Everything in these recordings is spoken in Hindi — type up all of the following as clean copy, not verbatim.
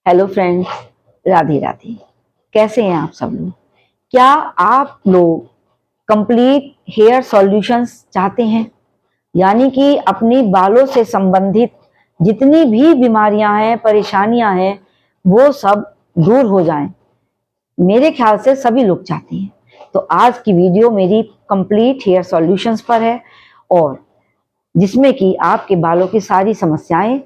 Hello friends, Radhe Radhe. कैसे हैं आप सब लोग? क्या आप लोग कंप्लीट हेयर सॉल्यूशंस चाहते हैं? यानी कि अपनी बालों से संबंधित जितनी भी बीमारियां हैं, परेशानियां हैं, वो सब दूर हो जाएं। मेरे ख्याल से सभी लोग चाहते हैं। तो आज की वीडियो मेरी कंप्लीट हेयर सॉल्यूशंस पर है, और जिसमें कि आपके बालों की सारी समस्याएं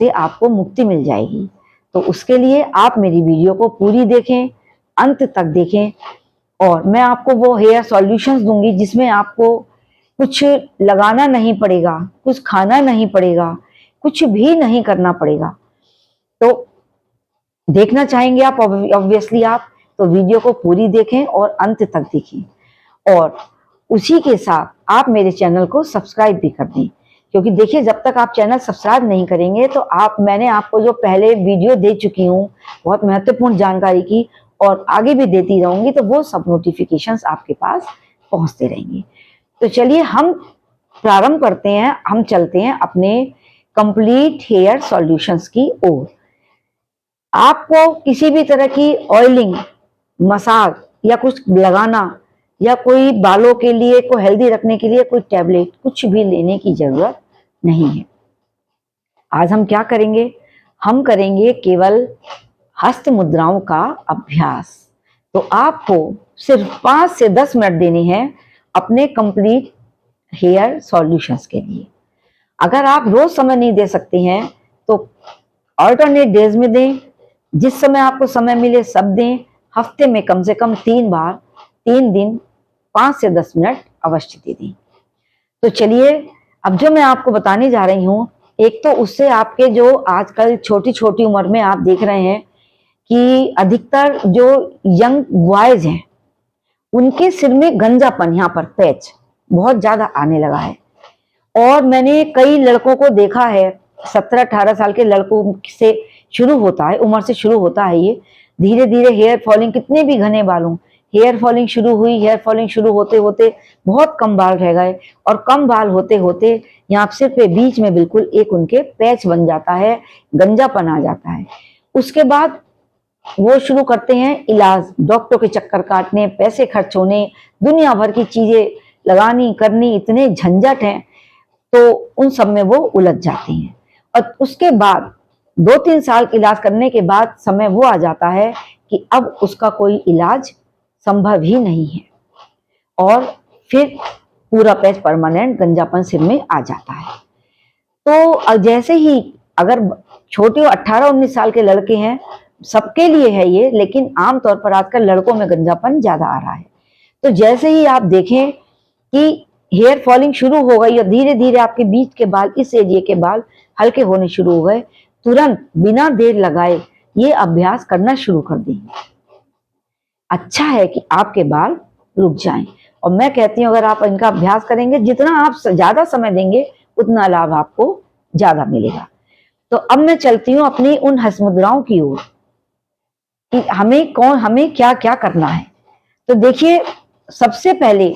से आपको मुक्ति मिल जाएगी। तो उसके लिए आप मेरी वीडियो को पूरी देखें, अंत तक देखें, और मैं आपको वो हेयर सॉल्यूशंस दूंगी जिसमें आपको कुछ लगाना नहीं पड़ेगा, कुछ खाना नहीं पड़ेगा, कुछ भी नहीं करना पड़ेगा। तो देखना चाहेंगे आप, ऑब्वियसली आप तो वीडियो को पूरी देखें और अंत तक देखें, और उसी के साथ आप मेरे चैनल को सब्सक्राइब भी कर दें। क्योंकि देखिए, जब तक आप चैनल सब्सक्राइब नहीं करेंगे तो मैंने आपको जो पहले वीडियो दे चुकी हूँ बहुत महत्वपूर्ण जानकारी की, और आगे भी देती रहूंगी, तो वो सब नोटिफिकेशंस आपके पास पहुंचते रहेंगे। तो चलिए हम प्रारंभ करते हैं, हम चलते हैं अपने कंप्लीट हेयर सॉल्यूशंस की ओर। आपको किसी भी तरह की ऑयलिंग, मसाज या कुछ लगाना, या कोई बालों के लिए, कोई हेल्दी रखने के लिए कोई टैबलेट, कुछ भी लेने की जरूरत नहीं है। आज हम क्या करेंगे? हम करेंगे केवल हस्त मुद्राओं का अभ्यास। तो आपको सिर्फ 5 से 10 मिनट देने हैं अपने कंप्लीट हेयर सॉल्यूशंस के लिए। अगर आप रोज समय नहीं दे सकते हैं तो ऑल्टरनेट डेज में दें, जिस समय आपको समय मिले सब दें। हफ्ते में कम से कम 3 बार, 3 दिन, 5 से 10 मिनट अवश्य दे दें। तो चलिए, अब जो मैं आपको बताने जा रही हूँ, एक तो उससे आपके जो आजकल छोटी छोटी उम्र में आप देख रहे हैं कि अधिकतर जो यंग बॉयज हैं उनके सिर में गंजापन, यहाँ पर पैच बहुत ज्यादा आने लगा है। और मैंने कई लड़कों को देखा है, 17-18 साल के लड़कों से शुरू होता है, उम्र से शुरू होता है ये। धीरे धीरे हेयर फॉलिंग, कितने भी घने बालों, हेयर फॉलिंग शुरू हुई। हेयर फॉलिंग शुरू होते होते बहुत कम बाल रह गए, और कम बाल होते होते यहाँ सिर पे बीच में बिल्कुल एक उनके पैच बन जाता है, गंजापन आ जाता है। उसके बाद वो शुरू करते हैं इलाज, डॉक्टर के चक्कर काटने, पैसे खर्च होने, दुनिया भर की चीजें लगानी करनी, इतने झंझट हैं, तो उन सब में वो उलझ जाती हैं। और उसके बाद 2-3 साल इलाज करने के बाद समय वो आ जाता है कि अब उसका कोई इलाज संभव ही नहीं है, और फिर पूरा पैच परमानेंट गंजापन सिर में आ जाता है। तो जैसे ही, अगर छोटे 18-19 साल के लड़के हैं, सबके लिए है ये, लेकिन आमतौर पर आजकल लड़कों में गंजापन ज्यादा आ रहा है। तो जैसे ही आप देखें कि हेयर फॉलिंग शुरू हो गई और धीरे धीरे आपके बीच के बाल, इस एरिया के बाल हल्के होने शुरू हो गए, तुरंत बिना देर लगाए ये अभ्यास करना शुरू कर दें। अच्छा है कि आपके बाल रुक जाएं। और मैं कहती हूँ, अगर आप इनका अभ्यास करेंगे, जितना आप ज्यादा समय देंगे उतना लाभ आपको ज्यादा मिलेगा। तो अब मैं चलती हूँ अपनी उन हस्त मुद्राओं की ओर कि हमें क्या क्या करना है। तो देखिए, सबसे पहले,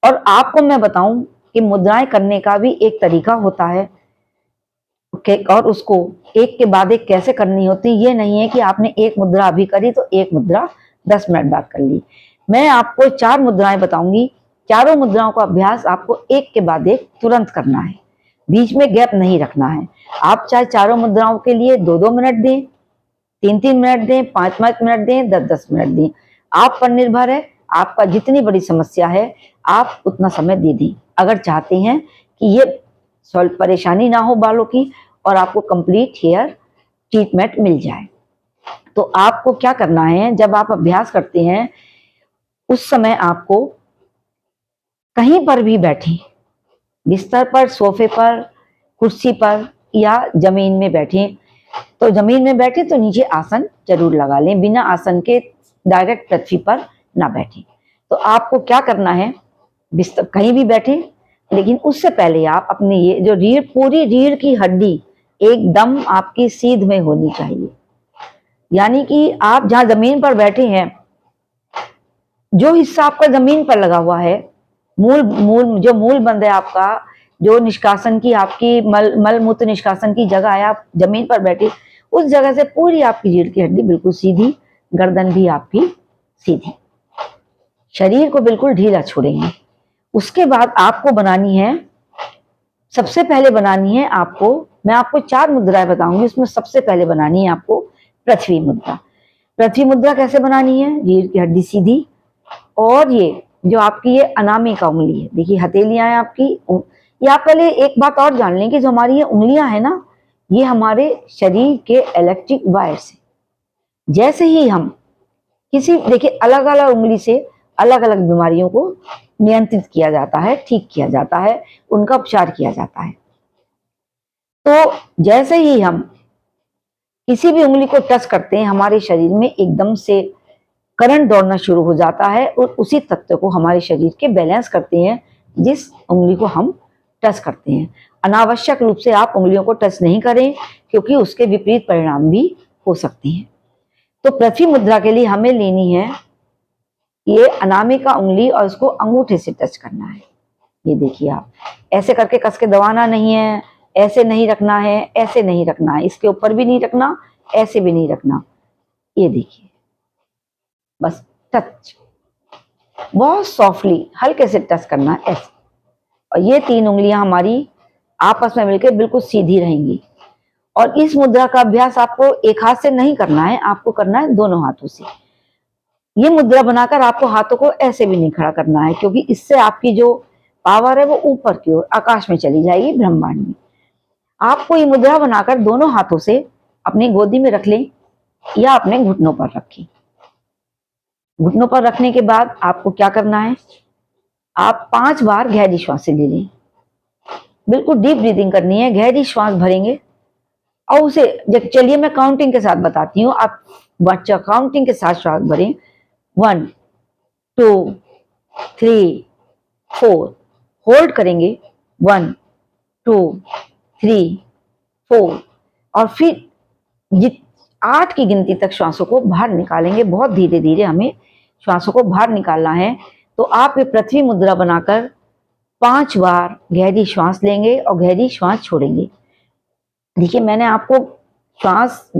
और आपको मैं बताऊं कि मुद्राएं करने का भी एक तरीका होता है, और उसको एक के बाद एक कैसे करनी होती। ये नहीं है कि आपने एक मुद्रा अभी करी तो एक मुद्रा 10 मिनट बाद कर ली। मैं आपको 4 मुद्राएं बताऊंगी। चारों मुद्राओं का अभ्यास आपको एक के बाद एक तुरंत करना है, बीच में गैप नहीं रखना है। आप चाहे चारों मुद्राओं के लिए 2-2 मिनट दें, 3-3 मिनट दें, 5-5 मिनट दें, 10-10 मिनट दें, आप पर निर्भर है। आपका जितनी बड़ी समस्या है आप उतना समय दे दें, अगर चाहते हैं कि ये परेशानी ना हो बालों की, और आपको कंप्लीट हेयर ट्रीटमेंट मिल जाए। तो आपको क्या करना है, जब आप अभ्यास करते हैं उस समय आपको कहीं पर भी बैठे, बिस्तर पर, सोफे पर, कुर्सी पर, या जमीन में बैठे। तो जमीन में बैठे तो नीचे आसन जरूर लगा लें, बिना आसन के डायरेक्ट पृथ्वी पर ना बैठे। तो आपको क्या करना है, बिस्तर कहीं भी बैठे, लेकिन उससे पहले आप अपनी ये जो रीढ़, पूरी रीढ़ की हड्डी एकदम आपकी सीध में होनी चाहिए। यानी कि आप जहां जमीन पर बैठे हैं, जो हिस्सा आपका जमीन पर लगा हुआ है, जो मूल बंद है आपका, जो निष्कासन की, आपकी मल मूत्र निष्कासन की जगह है, आप जमीन पर बैठे, उस जगह से पूरी आपकी रीढ़ की हड्डी बिल्कुल सीधी, गर्दन भी आपकी सीधी, शरीर को बिल्कुल ढीला छोड़ेंगे। उसके बाद आपको बनानी है, सबसे पहले बनानी है आपको, मैं आपको 4 मुद्राएं बताऊंगी, उसमें सबसे पहले बनानी है आपको पृथ्वी मुद्रा। पृथ्वी मुद्रा कैसे बनानी है? रीढ़ की हड्डी सीधी, और ये जो आपकी ये अनामिका उंगली है, देखिए हथेलियां हैं आपकी। या पहले एक बात और जान लें कि जो हमारी ये उंगलियां है ना, ये हमारे शरीर के इलेक्ट्रिक वायर्स हैं। जैसे ही हम किसी, देखिए अलग अलग उंगली से अलग अलग बीमारियों को नियंत्रित किया जाता है, ठीक किया जाता है, उनका उपचार किया जाता है। तो जैसे ही हम किसी भी उंगली को टच करते हैं, हमारे शरीर में एकदम से करंट दौड़ना शुरू हो जाता है, और उसी तत्व को हमारे शरीर के बैलेंस करते हैं जिस उंगली को हम टच करते हैं। अनावश्यक रूप से आप उंगलियों को टच नहीं करें, क्योंकि उसके विपरीत परिणाम भी हो सकते हैं। तो पृथ्वी मुद्रा के लिए हमें लेनी है ये अनामिका उंगली, और उसको अंगूठे से टच करना है। ये देखिए, आप ऐसे करके कस के दबाना नहीं है, ऐसे नहीं रखना है, ऐसे नहीं रखना है, इसके ऊपर भी नहीं रखना, ऐसे भी नहीं रखना। ये देखिए, बस टच, बहुत सॉफ्टली हल्के से टच करना है ऐसे। और ये 3 उंगलियां हमारी आपस में मिलकर बिल्कुल सीधी रहेंगी। और इस मुद्रा का अभ्यास आपको एक हाथ से नहीं करना है, आपको करना है दोनों हाथों से। ये मुद्रा बनाकर आपको हाथों को ऐसे भी नहीं खड़ा करना है, क्योंकि इससे आपकी जो पावर है वो ऊपर की ओर आकाश में चली जाएगी, ब्रह्मांड में। आपको ये मुद्रा बनाकर दोनों हाथों से अपनी गोदी में रख लें या अपने घुटनों पर रखें। घुटनों पर रखने के बाद आपको क्या करना है, आप 5 बार गहरी श्वास ले लें, बिल्कुल डीप ब्रीदिंग करनी है, गहरी श्वास भरेंगे। और उसे चलिए मैं काउंटिंग के साथ बताती हूँ, आप बच्चा काउंटिंग के साथ श्वास भरें। 1 2 3 4, होल्ड करेंगे 1 2 3 4, और फिर 8 की गिनती तक श्वासों को बाहर निकालेंगे। बहुत धीरे धीरे हमें श्वासों को बाहर निकालना है। तो आप ये पृथ्वी मुद्रा बनाकर 5 बार गहरी श्वास लेंगे और गहरी श्वास छोड़ेंगे। देखिए, मैंने आपको श्वास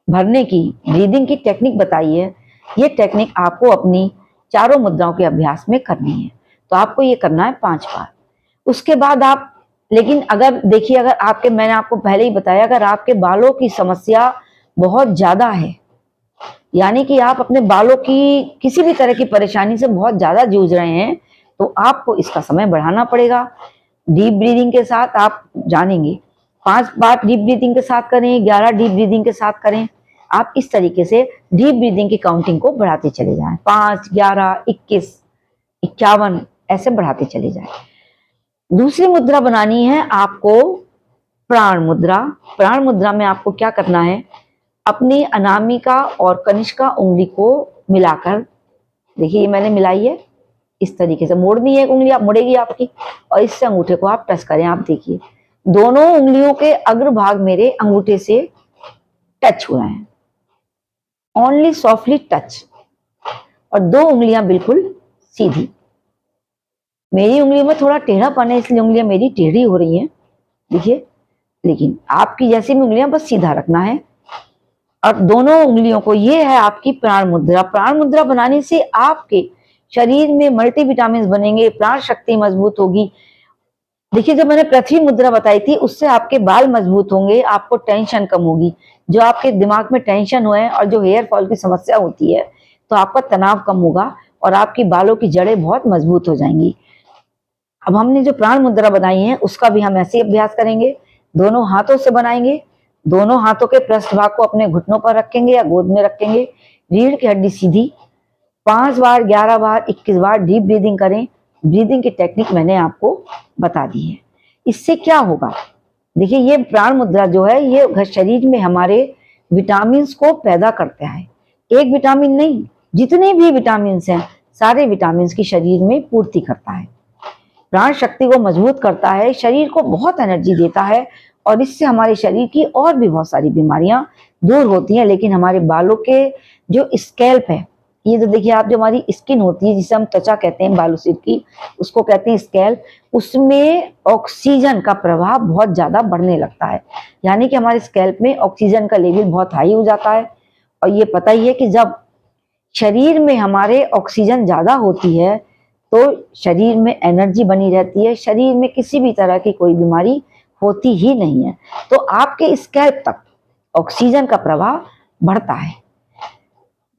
भरने की, ब्रीदिंग की टेक्निक बताई है। ये टेक्निक आपको अपनी चारों मुद्राओं के अभ्यास में करनी है। तो आपको ये करना है 5 बार। उसके बाद आप, लेकिन अगर देखिए, अगर आपके, मैंने आपको पहले ही बताया, अगर आपके बालों की समस्या बहुत ज्यादा है, यानी कि आप अपने बालों की किसी भी तरह की परेशानी से बहुत ज्यादा जूझ रहे हैं, तो आपको इसका समय बढ़ाना पड़ेगा। डीप ब्रीदिंग के साथ आप जानेंगे, 5 बार डीप ब्रीदिंग के साथ करें, 11 डीप ब्रीदिंग के साथ करें। आप इस तरीके से डीप ब्रीदिंग की काउंटिंग को बढ़ाते चले जाएं, 5 11 21 51 ऐसे बढ़ाते चले जाएं। दूसरी मुद्रा बनानी है आपको प्राण मुद्रा। प्राण मुद्रा में आपको क्या करना है, अपनी अनामिका और कनिष्का उंगली को मिलाकर, देखिए ये मैंने मिलाई है, इस तरीके से मोड़नी है उंगली, आप मुड़ेगी आपकी, और इससे अंगूठे को आप टच करें। आप देखिए, दोनों उंगलियों के अग्रभाग मेरे अंगूठे से टच हुए हैं, ओनली सॉफ्टली टच, और 2 उंगलियां बिल्कुल सीधी। मेरी उंगली में थोड़ा टेढ़ापन है, इसलिए उंगलियां मेरी टेढ़ी हो रही हैं, देखिए, लेकिन आपकी जैसी भी उंगलियां बस सीधा रखना है। और दोनों उंगलियों को, ये है आपकी प्राण मुद्रा। प्राण मुद्रा बनाने से आपके शरीर में मल्टीविटामिन बनेंगे, प्राण शक्ति मजबूत होगी। देखिए, जब मैंने पृथ्वी मुद्रा बताई थी, उससे आपके बाल मजबूत होंगे, आपको टेंशन कम होगी। जो आपके दिमाग में टेंशन हुए और जो हेयर फॉल की समस्या होती है, तो आपका तनाव कम होगा और आपकी बालों की जड़ें बहुत मजबूत हो जाएंगी। अब हमने जो प्राण मुद्रा बनाई है, उसका भी हम ऐसे ही अभ्यास करेंगे। दोनों हाथों से बनाएंगे, दोनों हाथों के पृष्ठभाग को अपने घुटनों पर रखेंगे या गोद में रखेंगे, रीढ़ की हड्डी सीधी, 5 बार 11 बार 21 बार डीप ब्रीदिंग करें। ब्रीदिंग की टेक्निक मैंने आपको बता दी है। इससे क्या होगा, देखिए, ये प्राण मुद्रा जो है, ये शरीर में हमारे विटामिन को पैदा करता है। एक विटामिन नहीं, जितने भी विटामिन हैं, सारे विटामिन की शरीर में पूर्ति करता है, प्राण शक्ति को मजबूत करता है, शरीर को बहुत एनर्जी देता है, और इससे हमारे शरीर की और भी बहुत सारी बीमारियां दूर होती हैं। लेकिन हमारे बालों के जो स्कैल्प है, ये जो देखिए आप, जो हमारी स्किन होती है जिसे हम त्वचा कहते हैं बालों सिर की, उसको कहते हैं स्कैल्प, उसमें ऑक्सीजन का प्रभाव बहुत ज्यादा बढ़ने लगता है। यानी कि हमारे स्कैल्प में ऑक्सीजन का लेवल बहुत हाई हो जाता है। और ये पता ही है कि जब शरीर में हमारे ऑक्सीजन ज्यादा होती है तो शरीर में एनर्जी बनी रहती है, शरीर में किसी भी तरह की कोई बीमारी होती ही नहीं है। तो आपके स्कैल्प तक ऑक्सीजन का प्रभाव बढ़ता है।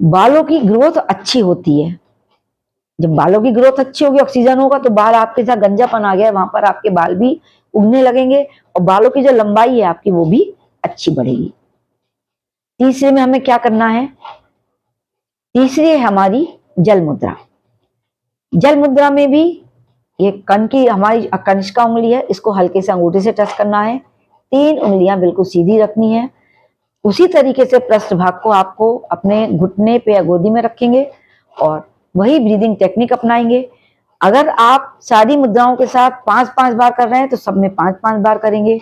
बालों की ग्रोथ अच्छी होती है। जब बालों की ग्रोथ अच्छी होगी, ऑक्सीजन होगा, तो बाल आपके जहाँ गंजापन आ गया है वहां पर आपके बाल भी उगने लगेंगे और बालों की जो लंबाई है आपकी वो भी अच्छी बढ़ेगी। तीसरे में हमें क्या करना है? तीसरी है हमारी जल मुद्रा। जल मुद्रा में भी ये कण की हमारी कनिष्का उंगली है, इसको हल्के से अंगूठे से टच करना है। 3 उंगलियां बिल्कुल सीधी रखनी है। उसी तरीके से पृष्ठ भाग को आपको अपने घुटने पे या गोदी में रखेंगे और वही ब्रीदिंग टेक्निक अपनाएंगे। अगर आप सारी मुद्राओं के साथ 5-5 बार कर रहे हैं तो सब में 5-5 बार करेंगे।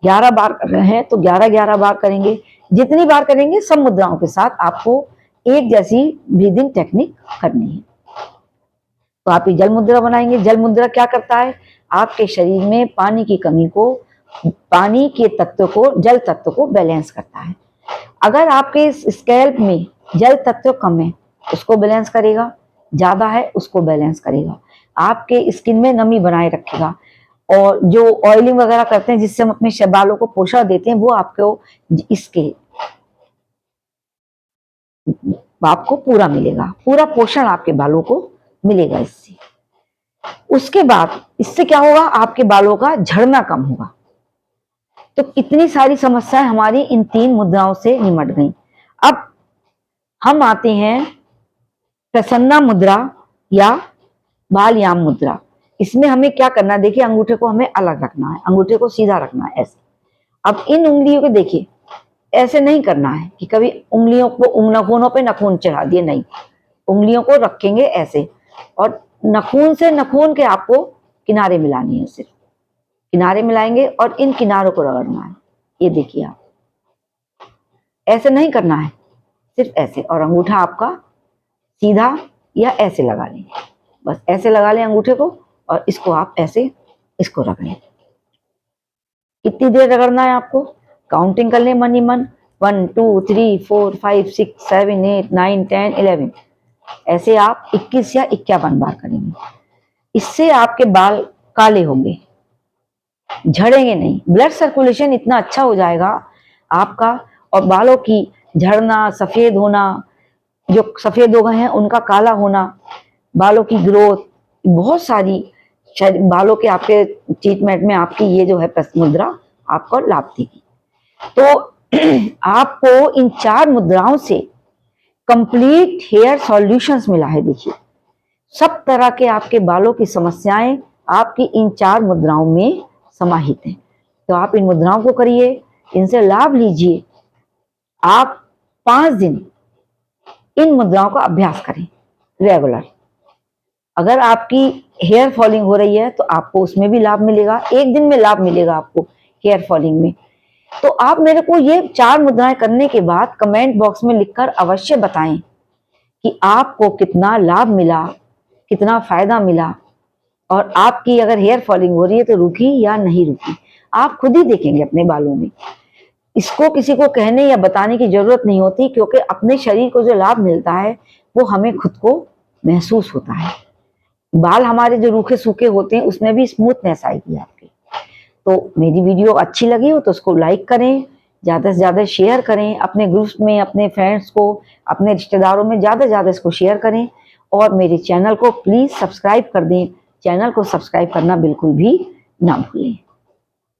11 बार कर रहे हैं तो 11-11 बार करेंगे। जितनी बार करेंगे सब मुद्राओं के साथ आपको एक जैसी ब्रीदिंग टेक्निक करनी है। तो आप ये जल मुद्रा बनाएंगे। जल मुद्रा क्या करता है? आपके शरीर में पानी की कमी को, पानी के तत्व को, जल तत्व को बैलेंस करता है। अगर आपके स्कैल्प में जल तत्व कम है उसको बैलेंस करेगा, ज्यादा है उसको बैलेंस करेगा, आपके स्किन में नमी बनाए रखेगा। और जो ऑयलिंग वगैरह करते हैं जिससे हम अपने बालों को पोषण देते हैं वो आपको पूरा मिलेगा, पूरा पोषण आपके बालों को मिलेगा इससे। उसके बाद इससे क्या होगा? आपके बालों का झड़ना कम होगा। तो कितनी सारी समस्याएं हमारी इन 3 मुद्राओं से निमट गई। अब हम आते हैं प्रसन्ना मुद्रा या बालयाम मुद्रा। इसमें हमें क्या करना है? देखिए अंगूठे को हमें अलग रखना है, अंगूठे को सीधा रखना है ऐसे। अब इन उंगलियों को देखिए ऐसे नहीं करना है कि कभी उंगलियों को नखूनों पे नखून चढ़ा दिए, नहीं। उंगलियों को रखेंगे ऐसे और नखून से नखून के आपको किनारे मिलानी है, सिर्फ किनारे मिलाएंगे और इन किनारों को रगड़ना है। ये देखिए आप, ऐसे नहीं करना है, सिर्फ ऐसे। और अंगूठा आपका सीधा या ऐसे लगा लेंगे, बस ऐसे लगा लें अंगूठे को और इसको आप ऐसे इसको रगड़ें। कितनी देर रगड़ना है आपको? काउंटिंग कर लें मन ही मन, 1 2 3 4 5 6 7 8 9 10 11। ऐसे आप 21 या 51 बार करेंगे। इससे आपके बाल काले होंगे, झड़ेंगे नहीं। ब्लड सर्कुलेशन इतना अच्छा हो जाएगा आपका, और बालों की झड़ना, सफेद होना, जो सफेद हो गए हैं उनका काला होना, बालों की ग्रोथ, बहुत सारी बालों के आपके ट्रीटमेंट में आपकी ये जो है मुद्रा आपको लाभ देगी। तो आपको इन 4 मुद्राओं से कंप्लीट हेयर सॉल्यूशंस मिला है। देखिए सब तरह के आपके बालों की समस्याएं आपकी इन 4 मुद्राओं में समाहित हैं। तो आप इन मुद्राओं को करिए, इनसे लाभ लीजिए। आप 5 दिन इन मुद्राओं का अभ्यास करें रेगुलर। अगर आपकी हेयर फॉलिंग हो रही है तो आपको उसमें भी लाभ मिलेगा, एक दिन में लाभ मिलेगा आपको हेयर फॉलिंग में। तो आप मेरे को ये 4 मुद्राएं करने के बाद कमेंट बॉक्स में लिखकर अवश्य बताएं कि आपको कितना लाभ मिला, कितना फायदा मिला, और आपकी अगर हेयर फॉलिंग हो रही है तो रुकी या नहीं रुकी। आप खुद ही देखेंगे अपने बालों में। इसको किसी को कहने या बताने की जरूरत नहीं होती, क्योंकि अपने शरीर को जो लाभ मिलता है वो हमें खुद को महसूस होता है। बाल हमारे जो रूखे सूखे होते हैं उसमें भी स्मूथनेस आएगी आपके। तो मेरी वीडियो अच्छी लगी हो तो उसको लाइक करें, ज्यादा से ज्यादा शेयर करें अपने ग्रुप्स में, अपने फ्रेंड्स को, अपने रिश्तेदारों में ज्यादा से ज्यादा इसको शेयर करें। और मेरे चैनल को प्लीज सब्सक्राइब कर दें। चैनल को सब्सक्राइब करना बिल्कुल भी ना भूलें।